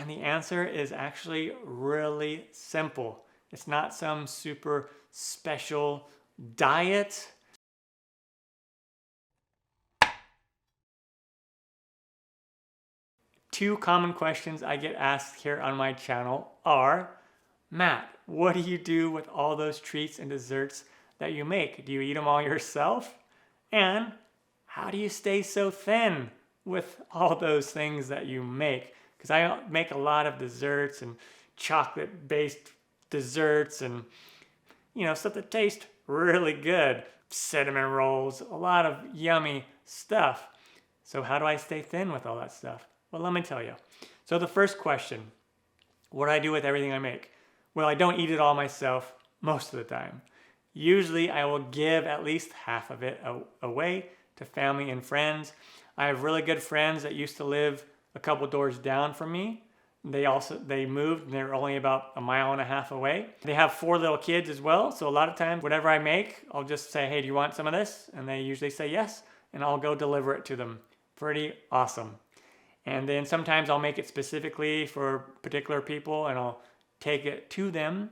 And the answer is actually really simple. It's not some super special diet. Two common questions I get asked here on my channel are, Matt, what do you do with all those treats and desserts that you make? Do you eat them all yourself? And how do you stay so thin with all those things that you make? Because I make a lot of desserts and chocolate-based desserts and, stuff that tastes really good. Cinnamon rolls, a lot of yummy stuff. So how do I stay thin with all that stuff? Well, let me tell you. So the first question, what do I do with everything I make? Well, I don't eat it all myself most of the time. Usually I will give at least half of it away to family and friends. I have really good friends that used to live a couple doors down from me. They moved and they're only about 1.5 miles away. They have 4 little kids as well. So a lot of times, whatever I make, I'll just say, hey, do you want some of this? And they usually say yes, and I'll go deliver it to them. Pretty awesome. And then sometimes I'll make it specifically for particular people and I'll take it to them.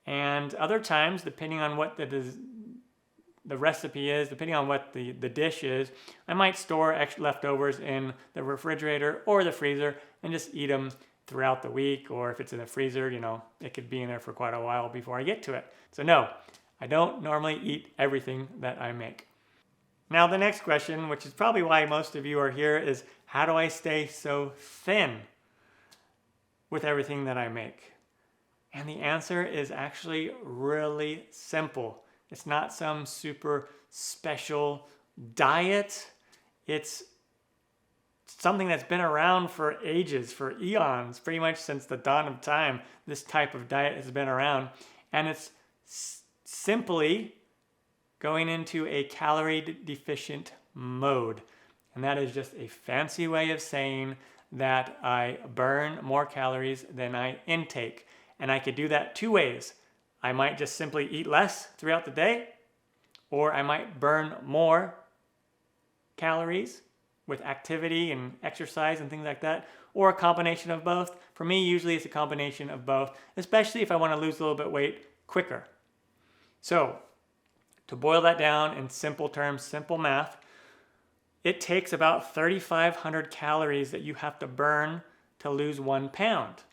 And other times, depending on what the recipe is, depending on what the dish is, I might store extra leftovers in the refrigerator or the freezer and just eat them throughout the week. Or if it's in the freezer, it could be in there for quite a while before I get to it. So no, I don't normally eat everything that I make. Now the next question, which is probably why most of you are here, is how do I stay so thin with everything that I make? And the answer is actually really simple. It's not some super special diet. It's something that's been around for ages, for eons, pretty much since the dawn of time. This type of diet has been around. And it's simply going into a calorie deficient mode. And that is just a fancy way of saying that I burn more calories than I intake. And I could do that 2 ways. I might just simply eat less throughout the day, or I might burn more calories with activity and exercise and things like that, or a combination of both. For me, usually it's a combination of both, especially if I want to lose a little bit of weight quicker. So, to boil that down in simple terms, simple math, it takes about 3,500 calories that you have to burn to lose 1 pound.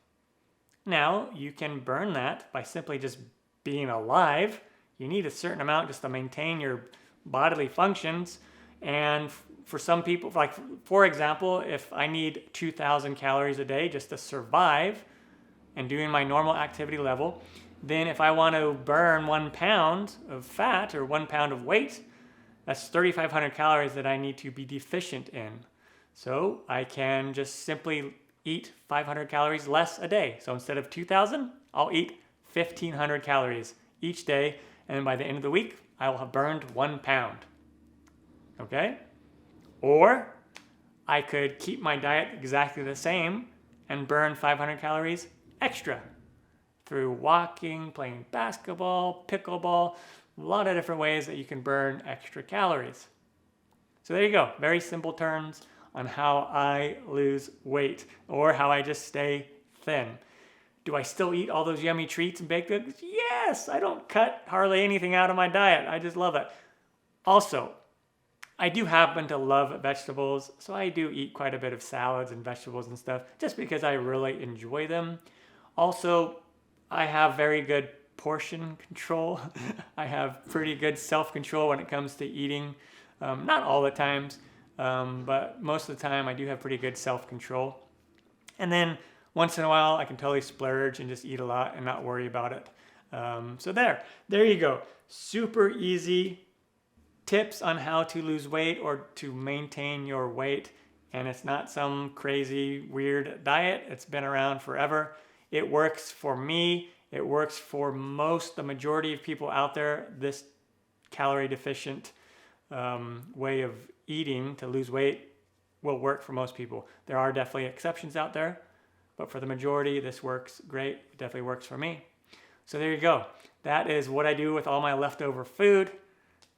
Now, you can burn that by simply just being alive. You need a certain amount just to maintain your bodily functions. And for some people, like for example, if I need 2,000 calories a day just to survive and doing my normal activity level, then if I want to burn 1 pound of fat or 1 pound of weight, that's 3,500 calories that I need to be deficient in. So I can just simply eat 500 calories less a day. So instead of 2,000, I'll eat 1,500 calories each day. And by the end of the week, I will have burned 1 pound. Okay? Or I could keep my diet exactly the same and burn 500 calories extra through walking, playing basketball, pickleball, a lot of different ways that you can burn extra calories. So there you go. Very simple terms on how I lose weight or how I just stay thin. Do I still eat all those yummy treats and baked goods? Yes, I don't cut hardly anything out of my diet. I just love it. Also, I do happen to love vegetables, so I do eat quite a bit of salads and vegetables and stuff just because I really enjoy them. Also, I have very good portion control. I have pretty good self-control when it comes to eating. Not all the times, but most of the time I do have pretty good self-control. And then once in a while I can totally splurge and just eat a lot and not worry about it. So there you go. Super easy tips on how to lose weight or to maintain your weight. And it's not some crazy weird diet. It's been around forever. It works for me. It works for the majority of people out there. This calorie deficient way of eating to lose weight will work for most people. There are definitely exceptions out there, but for the majority, this works great. It definitely works for me. So there you go. That is what I do with all my leftover food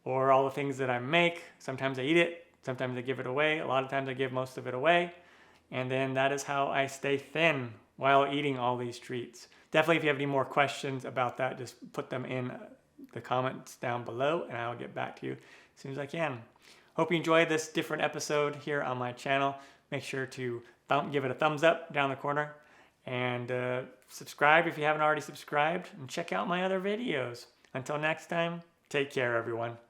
or all the things that I make. Sometimes I eat it. Sometimes I give it away. A lot of times I give most of it away. And then that is how I stay thin while eating all these treats. Definitely, if you have any more questions about that, just put them in the comments down below and I'll get back to you as soon as I can. Hope you enjoyed this different episode here on my channel. Make sure to give it a thumbs up down the corner and subscribe if you haven't already subscribed, and check out my other videos. Until next time, take care, everyone.